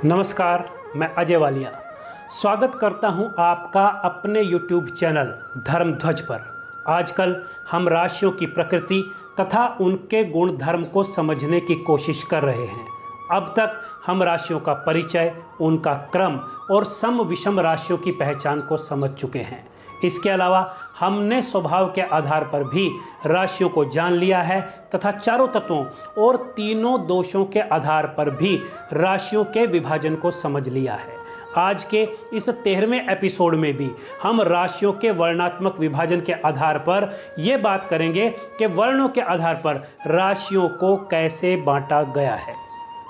नमस्कार, मैं अजय वालिया स्वागत करता हूं आपका अपने YouTube चैनल धर्मध्वज पर। आजकल हम राशियों की प्रकृति तथा उनके गुण धर्म को समझने की कोशिश कर रहे हैं। अब तक हम राशियों का परिचय, उनका क्रम और सम विषम राशियों की पहचान को समझ चुके हैं। इसके अलावा हमने स्वभाव के आधार पर भी राशियों को जान लिया है तथा चारों तत्वों और तीनों दोषों के आधार पर भी राशियों के विभाजन को समझ लिया है। आज के इस 13वें एपिसोड में भी हम राशियों के वर्णात्मक विभाजन के आधार पर यह बात करेंगे कि वर्णों के आधार पर राशियों को कैसे बांटा गया है।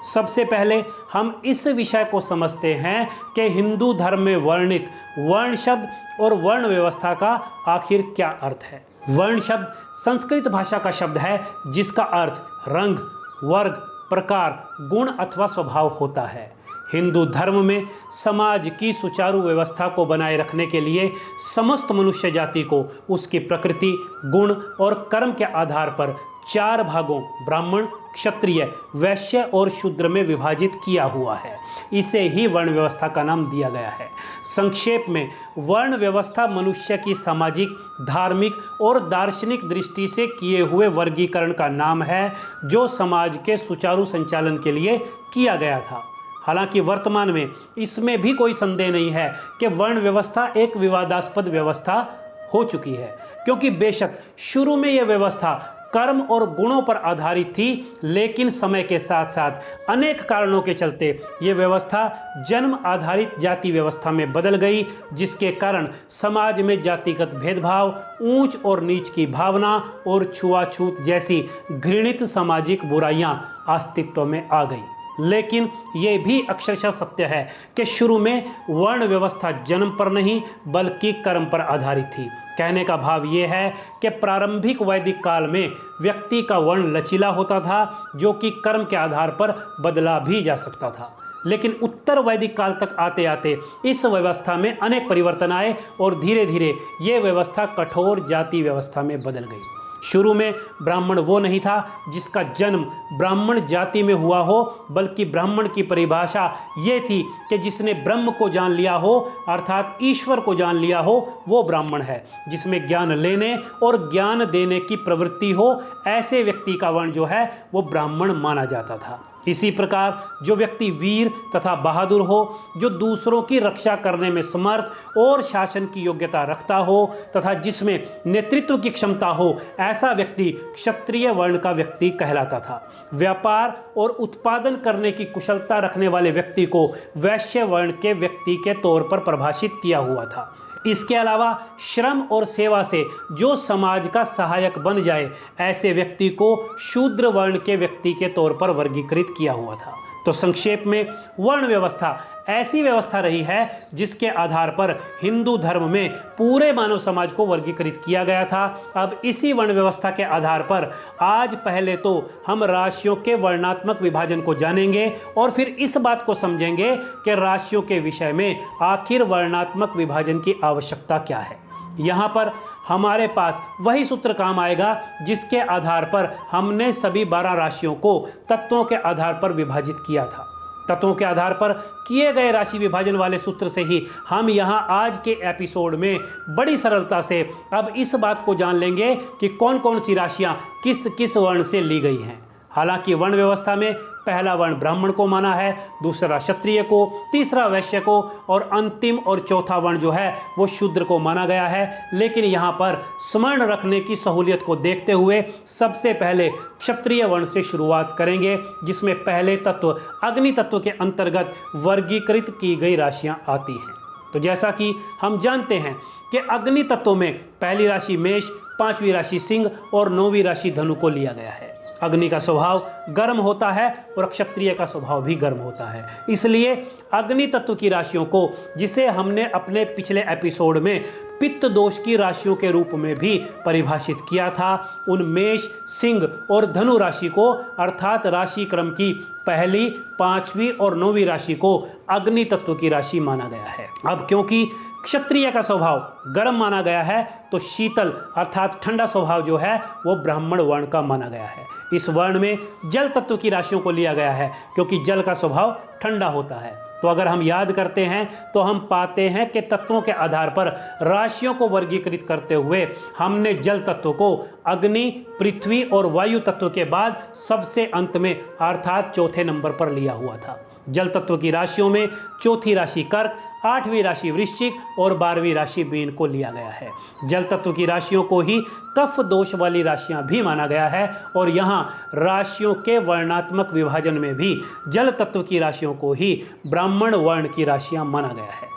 सबसे पहले हम इस विषय को समझते हैं कि हिंदू धर्म में वर्णित वर्ण शब्द और वर्ण व्यवस्था का आखिर क्या अर्थ है। वर्ण शब्द संस्कृत भाषा का शब्द है जिसका अर्थ रंग, वर्ग, प्रकार, गुण अथवा स्वभाव होता है। हिंदू धर्म में समाज की सुचारू व्यवस्था को बनाए रखने के लिए समस्त मनुष्य जाति को उसकी प्रकृति, गुण और कर्म के आधार पर 4 भागों ब्राह्मण, क्षत्रिय, वैश्य और शूद्र में विभाजित किया हुआ है। इसे ही वर्ण व्यवस्था का नाम दिया गया है। संक्षेप में वर्ण व्यवस्था मनुष्य की सामाजिक, धार्मिक और दार्शनिक दृष्टि से किए हुए वर्गीकरण का नाम है जो समाज के सुचारू संचालन के लिए किया गया था। हालांकि वर्तमान में इसमें भी कोई संदेह नहीं है कि वर्ण व्यवस्था एक विवादास्पद व्यवस्था हो चुकी है, क्योंकि बेशक शुरू में यह व्यवस्था कर्म और गुणों पर आधारित थी, लेकिन समय के साथ साथ अनेक कारणों के चलते ये व्यवस्था जन्म आधारित जाति व्यवस्था में बदल गई, जिसके कारण समाज में जातिगत भेदभाव, ऊंच और नीच की भावना और छुआछूत जैसी घृणित सामाजिक बुराइयां अस्तित्व में आ गई। लेकिन ये भी अक्षरशः सत्य है कि शुरू में वर्ण व्यवस्था जन्म पर नहीं बल्कि कर्म पर आधारित थी। कहने का भाव ये है कि प्रारंभिक वैदिक काल में व्यक्ति का वर्ण लचीला होता था, जो कि कर्म के आधार पर बदला भी जा सकता था। लेकिन उत्तर वैदिक काल तक आते आते इस व्यवस्था में अनेक परिवर्तन आए और धीरे धीरे ये व्यवस्था कठोर जाति व्यवस्था में बदल गई। शुरू में ब्राह्मण वो नहीं था जिसका जन्म ब्राह्मण जाति में हुआ हो, बल्कि ब्राह्मण की परिभाषा ये थी कि जिसने ब्रह्म को जान लिया हो, अर्थात ईश्वर को जान लिया हो, वो ब्राह्मण है। जिसमें ज्ञान लेने और ज्ञान देने की प्रवृत्ति हो, ऐसे व्यक्ति का वर्ण जो है वो ब्राह्मण माना जाता था। इसी प्रकार जो व्यक्ति वीर तथा बहादुर हो, जो दूसरों की रक्षा करने में समर्थ और शासन की योग्यता रखता हो तथा जिसमें नेतृत्व की क्षमता हो, ऐसा व्यक्ति क्षत्रिय वर्ण का व्यक्ति कहलाता था। व्यापार और उत्पादन करने की कुशलता रखने वाले व्यक्ति को वैश्य वर्ण के व्यक्ति के तौर पर परिभाषित किया हुआ था। इसके अलावा श्रम और सेवा से जो समाज का सहायक बन जाए, ऐसे व्यक्ति को शूद्र वर्ण के व्यक्ति के तौर पर वर्गीकृत किया हुआ था। तो संक्षेप में वर्ण व्यवस्था ऐसी व्यवस्था रही है जिसके आधार पर हिंदू धर्म में पूरे मानव समाज को वर्गीकृत किया गया था। अब इसी वर्ण व्यवस्था के आधार पर आज पहले तो हम राशियों के वर्णात्मक विभाजन को जानेंगे और फिर इस बात को समझेंगे कि राशियों के विषय में आखिर वर्णात्मक विभाजन की आवश्यकता क्या है। यहाँ पर हमारे पास वही सूत्र काम आएगा जिसके आधार पर हमने सभी 12 राशियों को तत्वों के आधार पर विभाजित किया था। तत्वों के आधार पर किए गए राशि विभाजन वाले सूत्र से ही हम यहाँ आज के एपिसोड में बड़ी सरलता से अब इस बात को जान लेंगे कि कौन कौन सी राशियाँ किस किस वर्ण से ली गई हैं। हालांकि वर्ण व्यवस्था में पहला वर्ण ब्राह्मण को माना है, दूसरा क्षत्रिय को, तीसरा वैश्य को और अंतिम और चौथा वर्ण जो है वो शूद्र को माना गया है। लेकिन यहाँ पर स्मरण रखने की सहूलियत को देखते हुए सबसे पहले क्षत्रिय वर्ण से शुरुआत करेंगे, जिसमें पहले तत्व अग्नि तत्व के अंतर्गत वर्गीकृत की गई राशियाँ आती हैं। तो जैसा कि हम जानते हैं कि अग्नि तत्व में पहली राशि मेष, 5वीं राशि सिंह और 9वीं राशि धनु को लिया गया है। अग्नि का स्वभाव गर्म होता है और क्षत्रिय का स्वभाव भी गर्म होता है। इसलिए अग्नि तत्व की राशियों को, जिसे हमने अपने पिछले एपिसोड में पित्त दोष की राशियों के रूप में भी परिभाषित किया था, उन मेष, सिंह और धनु राशि को अर्थात राशि क्रम की पहली, 5वीं और 9वीं राशि को अग्नि तत्व की राशि माना गया है। अब क्योंकि क्षत्रिय का स्वभाव गर्म माना गया है, तो शीतल अर्थात ठंडा स्वभाव जो है वो ब्राह्मण वर्ण का माना गया है। इस वर्ण में जल तत्व की राशियों को लिया गया है क्योंकि जल का स्वभाव ठंडा होता है। तो अगर हम याद करते हैं तो हम पाते हैं कि तत्वों के आधार पर राशियों को वर्गीकृत करते हुए हमने जल तत्व को अग्नि, पृथ्वी और वायु तत्व के बाद सबसे अंत में अर्थात चौथे नंबर पर लिया हुआ था। जल तत्व की राशियों में चौथी राशि कर्क, 8वीं राशि वृश्चिक और 12वीं राशि मीन को लिया गया है। जल तत्व की राशियों को ही कफ दोष वाली राशियां भी माना गया है और यहाँ राशियों के वर्णात्मक विभाजन में भी जल तत्व की राशियों को ही ब्राह्मण वर्ण की राशियां माना गया है।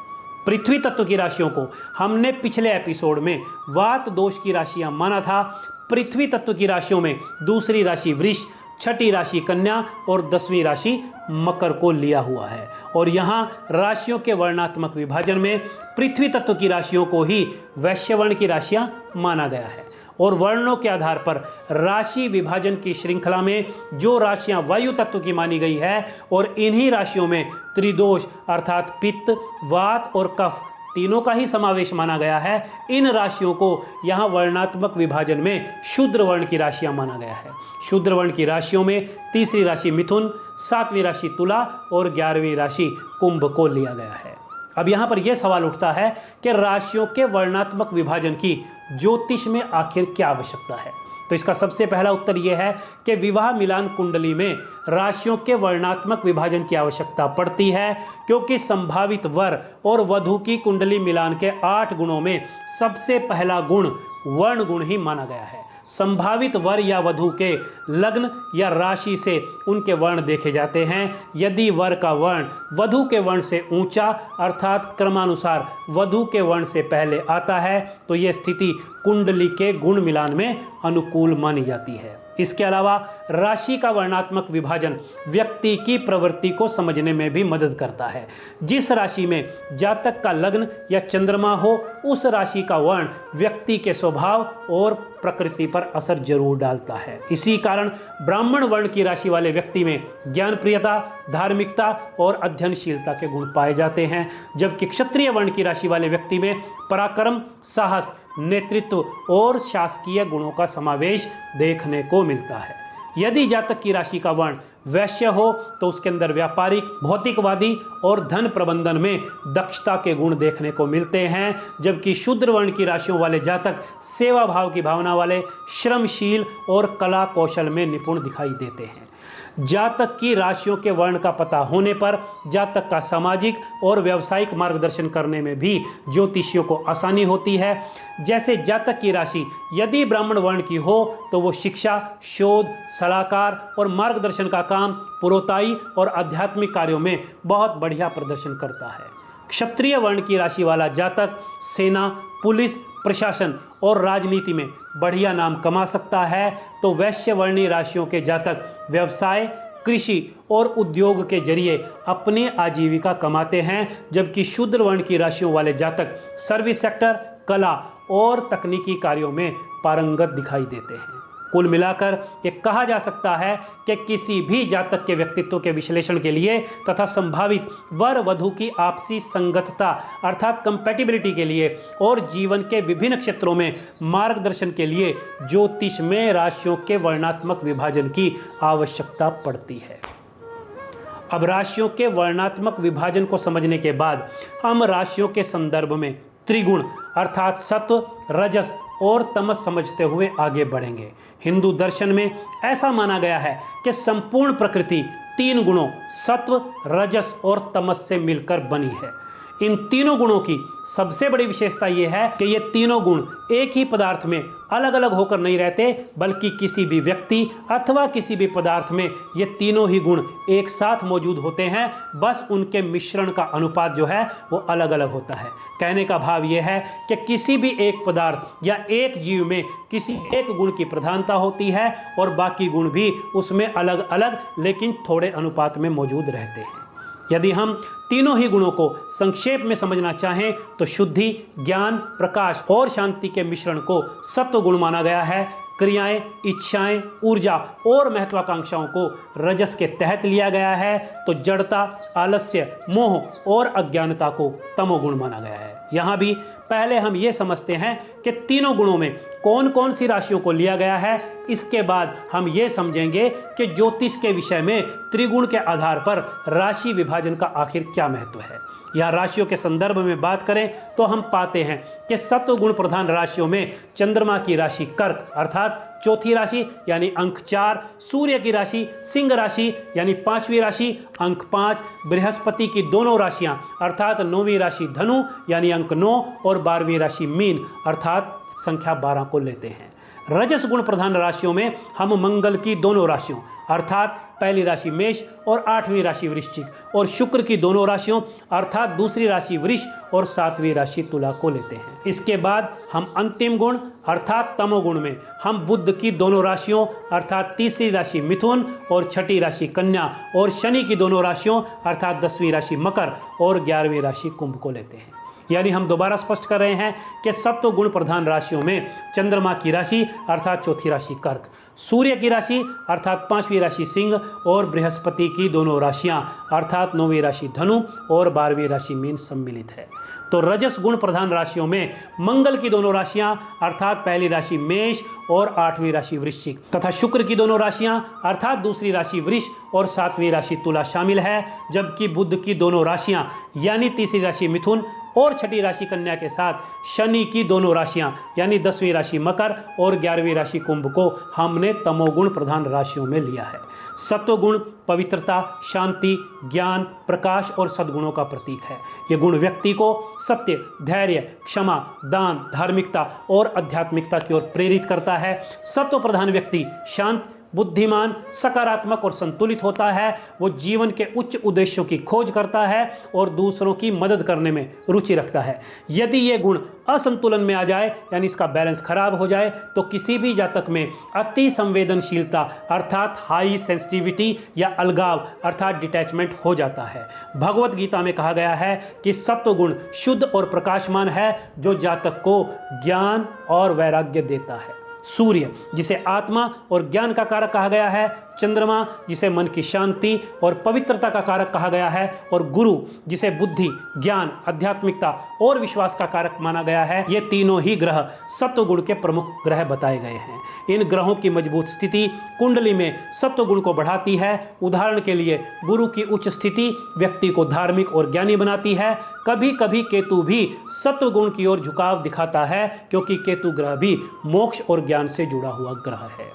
पृथ्वी तत्व की राशियों को हमने पिछले एपिसोड में वात दोष की राशियां माना था। पृथ्वी तत्व की राशियों में दूसरी राशि वृष, छठी राशि कन्या और 10वीं राशि मकर को लिया हुआ है और यहाँ राशियों के वर्णात्मक विभाजन में पृथ्वी तत्व की राशियों को ही वैश्य वर्ण की राशियां माना गया है और वर्णों के आधार पर राशि विभाजन की श्रृंखला में जो राशियां वायु तत्व की मानी गई है और इन्हीं राशियों में त्रिदोष अर्थात पित्त, वात और कफ तीनों का ही समावेश माना गया है। इन राशियों को यहाँ वर्णात्मक विभाजन में शूद्र वर्ण की राशियां माना गया है। शूद्र वर्ण की राशियों में तीसरी राशि मिथुन, 7वीं राशि तुला और 11वीं राशि कुंभ को लिया गया है। अब यहाँ पर यह सवाल उठता है कि राशियों के वर्णात्मक विभाजन की ज्योतिष में आखिर क्या आवश्यकता है। तो इसका सबसे पहला उत्तर यह है कि विवाह मिलान कुंडली में राशियों के वर्णात्मक विभाजन की आवश्यकता पड़ती है क्योंकि संभावित वर और वधू की कुंडली मिलान के 8 गुणों में सबसे पहला गुण वर्ण गुण ही माना गया है। संभावित वर या वधू के लग्न या राशि से उनके वर्ण देखे जाते हैं। यदि वर का वर्ण वधू के वर्ण से ऊंचा अर्थात क्रमानुसार वधू के वर्ण से पहले आता है तो यह स्थिति कुंडली के गुण मिलान में अनुकूल मानी जाती है। इसके अलावा राशि का वर्णात्मक विभाजन व्यक्ति की प्रवृत्ति को समझने में भी मदद करता है। जिस राशि में जातक का लग्न या चंद्रमा हो उस राशि का वर्ण व्यक्ति के स्वभाव और प्रकृति पर असर जरूर डालता है। इसी कारण ब्राह्मण वर्ण की राशि वाले व्यक्ति में ज्ञानप्रियता, धार्मिकता और अध्ययनशीलता के गुण पाए जाते हैं, जबकि क्षत्रिय वर्ण की राशि वाले व्यक्ति में पराक्रम, साहस, नेतृत्व और शासकीय गुणों का समावेश देखने को मिलता है। यदि जातक की राशि का वर्ण वैश्य हो तो उसके अंदर व्यापारिक, भौतिकवादी और धन प्रबंधन में दक्षता के गुण देखने को मिलते हैं, जबकि शूद्र वर्ण की राशियों वाले जातक सेवा भाव की भावना वाले, श्रमशील और कला कौशल में निपुण दिखाई देते हैं। जातक की राशियों के वर्ण का पता होने पर जातक का सामाजिक और व्यावसायिक मार्गदर्शन करने में भी ज्योतिषियों को आसानी होती है। जैसे जातक की राशि यदि ब्राह्मण वर्ण की हो तो वो शिक्षा, शोध, सलाहकार और मार्गदर्शन का काम, पुरोताई और आध्यात्मिक कार्यों में बहुत बढ़िया प्रदर्शन करता है। क्षत्रिय वर्ण की राशि वाला जातक सेना, पुलिस, प्रशासन और राजनीति में बढ़िया नाम कमा सकता है, तो वैश्य वर्णीय राशियों के जातक व्यवसाय, कृषि और उद्योग के जरिए अपनी आजीविका कमाते हैं, जबकि शूद्र वर्ण की राशियों वाले जातक सर्विस सेक्टर, कला और तकनीकी कार्यों में पारंगत दिखाई देते हैं। कुल मिलाकर ये कहा जा सकता है कि किसी भी जातक के व्यक्तित्व के विश्लेषण के लिए तथा संभावित वर वधू की आपसी संगतता अर्थात कंपैटिबिलिटी के लिए और जीवन के विभिन्न क्षेत्रों में मार्गदर्शन के लिए ज्योतिष में राशियों के वर्णात्मक विभाजन की आवश्यकता पड़ती है। अब राशियों के वर्णात्मक विभाजन को समझने के बाद हम राशियों के संदर्भ में त्रिगुण अर्थात सत्व, रजस और तमस समझते हुए आगे बढ़ेंगे। हिंदू दर्शन में ऐसा माना गया है कि संपूर्ण प्रकृति 3 गुणों सत्व, रजस और तमस से मिलकर बनी है। इन तीनों गुणों की सबसे बड़ी विशेषता यह है कि ये तीनों गुण एक ही पदार्थ में अलग अलग होकर नहीं रहते, बल्कि किसी भी व्यक्ति अथवा किसी भी पदार्थ में ये तीनों ही गुण एक साथ मौजूद होते हैं, बस उनके मिश्रण का अनुपात जो है वो अलग अलग होता है। कहने का भाव यह है कि किसी भी एक पदार्थ या एक जीव में किसी एक गुण की प्रधानता होती है और बाकी गुण भी उसमें अलग अलग लेकिन थोड़े अनुपात में मौजूद रहते हैं। यदि हम तीनों ही गुणों को संक्षेप में समझना चाहें तो शुद्धि, ज्ञान, प्रकाश और शांति के मिश्रण को सत्व गुण माना गया है। क्रियाएं, इच्छाएं, ऊर्जा और महत्वाकांक्षाओं को रजस के तहत लिया गया है, तो जड़ता, आलस्य, मोह और अज्ञानता को तमोगुण माना गया है। यहाँ भी पहले हम ये समझते हैं कि तीनों गुणों में कौन कौन सी राशियों को लिया गया है। इसके बाद हम ये समझेंगे कि ज्योतिष के विषय में त्रिगुण के आधार पर राशि विभाजन का आखिर क्या महत्व है। यहाँ राशियों के संदर्भ में बात करें तो हम पाते हैं कि सत्व गुण प्रधान राशियों में चंद्रमा की राशि कर्क अर्थात चौथी राशि यानी अंक 4, सूर्य की राशि सिंह राशि यानी 5वीं राशि अंक 5, बृहस्पति की दोनों राशियां अर्थात 9वीं राशि धनु यानी अंक 9 और 12वीं राशि मीन अर्थात संख्या 12 को लेते हैं। रजस गुण प्रधान राशियों में हम मंगल की दोनों राशियों अर्थात पहली राशि मेष और 8वीं राशि वृश्चिक और शुक्र की दोनों राशियों अर्थात दूसरी राशि वृष और 7वीं राशि तुला को लेते हैं। इसके बाद हम अंतिम गुण अर्थात तमोगुण में हम बुध की दोनों राशियों अर्थात तीसरी राशि मिथुन और छठी राशि कन्या और शनि की दोनों राशियों अर्थात 10वीं राशि मकर और 11वीं राशि कुंभ को लेते हैं। यानी हम दोबारा स्पष्ट कर रहे हैं कि सत्व गुण प्रधान राशियों में चंद्रमा की राशि अर्थात चौथी राशि कर्क, सूर्य की राशि अर्थात 5वीं राशि सिंह और बृहस्पति की दोनों राशियां अर्थात 9वीं राशि धनु और 12वीं राशि मीन सम्मिलित है। तो रजस गुण प्रधान राशियों में मंगल की दोनों राशियां अर्थात पहली राशि मेष और 8वीं राशि वृश्चिक तथा शुक्र की दोनों राशियां अर्थात दूसरी राशि वृष और 7वीं राशि तुला शामिल है, जबकि बुध की दोनों राशियां यानी तीसरी राशि मिथुन और छठी राशि कन्या के साथ शनि की दोनों राशियां यानी 10वीं राशि मकर और 11वीं राशि कुंभ को हमने तमोगुण प्रधान राशियों में लिया है। सत्वगुण पवित्रता, शांति, ज्ञान, प्रकाश और सद्गुणों का प्रतीक है। ये गुण व्यक्ति को सत्य, धैर्य, क्षमा, दान, धार्मिकता और आध्यात्मिकता की ओर प्रेरित करता है। सत्व प्रधान व्यक्ति शांत, बुद्धिमान, सकारात्मक और संतुलित होता है। वो जीवन के उच्च उद्देश्यों की खोज करता है और दूसरों की मदद करने में रुचि रखता है। यदि ये गुण असंतुलन में आ जाए यानी इसका बैलेंस खराब हो जाए तो किसी भी जातक में अति संवेदनशीलता अर्थात हाई सेंसिटिविटी या अलगाव अर्थात डिटैचमेंट हो जाता है। भगवत गीता में कहा गया है कि सत्व गुण शुद्ध और प्रकाशमान है जो जातक को ज्ञान और वैराग्य देता है। सूर्य जिसे आत्मा और ज्ञान का कारक कहा गया है, चंद्रमा जिसे मन की शांति और पवित्रता का कारक कहा गया है और गुरु जिसे बुद्धि, ज्ञान, आध्यात्मिकता और विश्वास का कारक माना गया है। ये तीनों ही ग्रह सत्वगुण के प्रमुख ग्रह बताए गए हैं। इन ग्रहों की मजबूत स्थिति कुंडली में सत्वगुण को बढ़ाती है। उदाहरण के लिए गुरु की उच्च स्थिति व्यक्ति को धार्मिक और ज्ञानी बनाती है। कभी कभी केतु भी सत्वगुण की ओर झुकाव दिखाता है क्योंकि केतु ग्रह भी मोक्ष और ज्ञान से जुड़ा हुआ ग्रह है।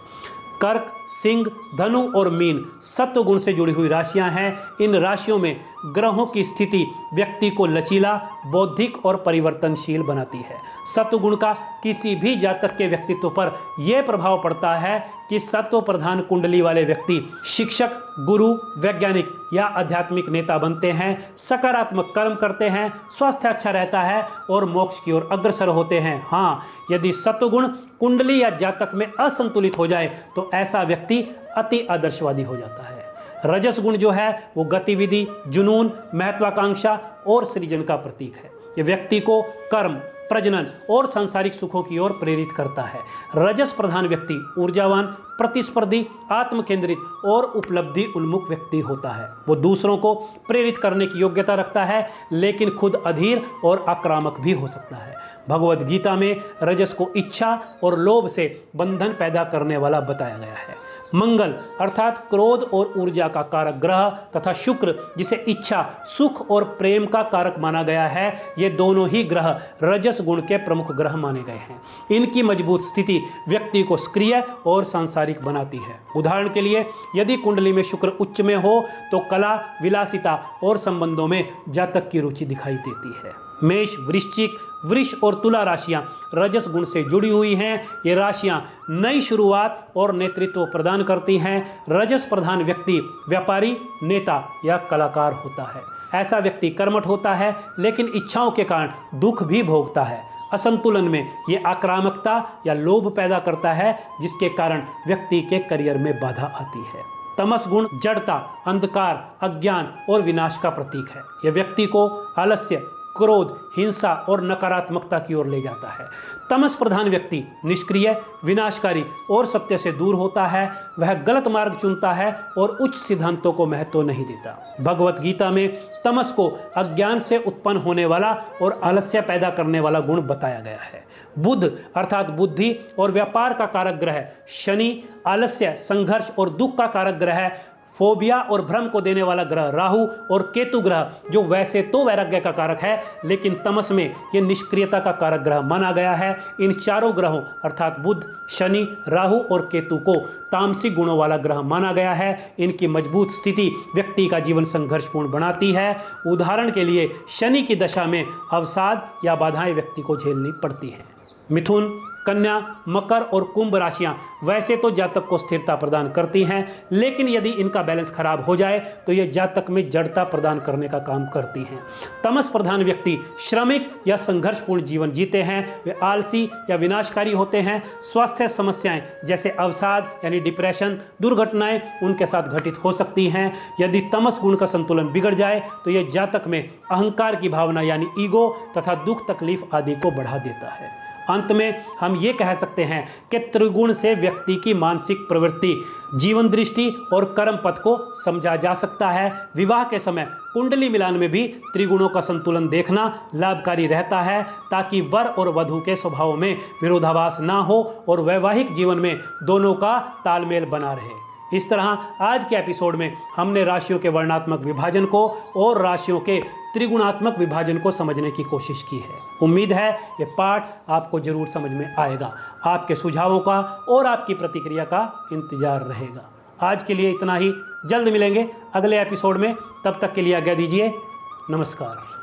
कर्क, सिंह, धनु और मीन सत्वगुण से जुड़ी हुई राशियां हैं। इन राशियों में ग्रहों की स्थिति व्यक्ति को लचीला, बौद्धिक और परिवर्तनशील बनाती है। सत्वगुण का किसी भी जातक के व्यक्तित्व पर यह प्रभाव पड़ता है कि सत्व प्रधान कुंडली वाले व्यक्ति शिक्षक, गुरु, वैज्ञानिक या आध्यात्मिक नेता बनते हैं, सकारात्मक कर्म करते हैं, स्वास्थ्य अच्छा रहता है और मोक्ष की ओर अग्रसर होते हैं। हाँ, यदि सत्वगुण कुंडली या जातक में असंतुलित हो जाए तो ऐसा व्यक्ति अति आदर्शवादी हो जाता है। रजस गुण जो है वो गतिविधि, जुनून, महत्वाकांक्षा और सृजन का प्रतीक है। ये व्यक्ति को कर्म, प्रजनन और सांसारिक सुखों की ओर प्रेरित करता है। रजस प्रधान व्यक्ति ऊर्जावान, प्रतिस्पर्धी, आत्मकेंद्रित और उपलब्धि उन्मुख व्यक्ति होता है। वो दूसरों को प्रेरित करने की योग्यता रखता है लेकिन खुद अधीर और आक्रामक भी हो सकता है। भगवत गीता में रजस को इच्छा और लोभ से बंधन पैदा करने वाला बताया गया है। मंगल अर्थात क्रोध और ऊर्जा का कारक ग्रह तथा शुक्र जिसे इच्छा, सुख और प्रेम का कारक माना गया है, ये दोनों ही ग्रह रजस गुण के प्रमुख ग्रह माने गए हैं। इनकी मजबूत स्थिति व्यक्ति को सक्रिय और सांसारिक बनाती है। उदाहरण के लिए यदि कुंडली में शुक्र उच्च में हो तो कला, विलासिता और संबंधों में जातक की रुचि दिखाई देती है। मेष, वृश्चिक, वृष और तुला राशियां रजस गुण से जुड़ी हुई हैं। ये राशियां नई शुरुआत और नेतृत्व प्रदान करती हैं। रजस प्रधान व्यक्ति व्यापारी, नेता या कलाकार होता है। ऐसा व्यक्ति कर्मठ होता है लेकिन इच्छाओं के कारण दुख भी भोगता है। असंतुलन में ये आक्रामकता या लोभ पैदा करता है जिसके कारण व्यक्ति के करियर में बाधा आती है। तमस गुण जड़ता, अंधकार, अज्ञान और विनाश का प्रतीक है। यह व्यक्ति को आलस्य, क्रोध, हिंसा और नकारात्मकता की ओर ले जाता है। तमस प्रधान व्यक्ति निष्क्रिय, विनाशकारी और सत्य से दूर होता है। वह गलत मार्ग चुनता है और उच्च सिद्धांतों को महत्व नहीं देता। भगवत गीता में तमस को अज्ञान से उत्पन्न होने वाला और आलस्य पैदा करने वाला गुण बताया गया है। बुध अर्थात बुद्धि और व्यापार का कारक ग्रह शनि, आलस्य, संघर्ष और दुख का कारक ग्रह, फोबिया और भ्रम को देने वाला ग्रह राहु और केतु ग्रह, जो वैसे तो वैराग्य का कारक है लेकिन तमस में यह निष्क्रियता का कारक ग्रह माना गया है। इन चारों ग्रहों अर्थात बुध, शनि, राहु और केतु को तामसिक गुणों वाला ग्रह माना गया है। इनकी मजबूत स्थिति व्यक्ति का जीवन संघर्षपूर्ण बनाती है। उदाहरण के लिए शनि की दशा में अवसाद या बाधाएं व्यक्ति को झेलनी पड़ती हैं। मिथुन, कन्या, मकर और कुंभ राशियां वैसे तो जातक को स्थिरता प्रदान करती हैं, लेकिन यदि इनका बैलेंस खराब हो जाए तो ये जातक में जड़ता प्रदान करने का काम करती हैं। तमस प्रधान व्यक्ति श्रमिक या संघर्षपूर्ण जीवन जीते हैं। वे आलसी या विनाशकारी होते हैं। स्वास्थ्य समस्याएं जैसे अवसाद यानी डिप्रेशन, दुर्घटनाएं उनके साथ घटित हो सकती हैं। यदि तमस गुण का संतुलन बिगड़ जाए तो ये जातक में अहंकार की भावना यानी ईगो तथा दुख तकलीफ आदि को बढ़ा देता है। अंत में हम ये कह सकते हैं कि त्रिगुण से व्यक्ति की मानसिक प्रवृत्ति, जीवन दृष्टि और कर्म पथ को समझा जा सकता है। विवाह के समय कुंडली मिलान में भी त्रिगुणों का संतुलन देखना लाभकारी रहता है, ताकि वर और वधू के स्वभाव में विरोधाभास ना हो और वैवाहिक जीवन में दोनों का तालमेल बना रहे। इस तरह आज के एपिसोड में हमने राशियों के वर्णात्मक विभाजन को और राशियों के त्रिगुणात्मक विभाजन को समझने की कोशिश की है। उम्मीद है ये पाठ आपको जरूर समझ में आएगा। आपके सुझावों का और आपकी प्रतिक्रिया का इंतजार रहेगा। आज के लिए इतना ही। जल्द मिलेंगे अगले एपिसोड में। तब तक के लिए आज्ञा दीजिए। नमस्कार।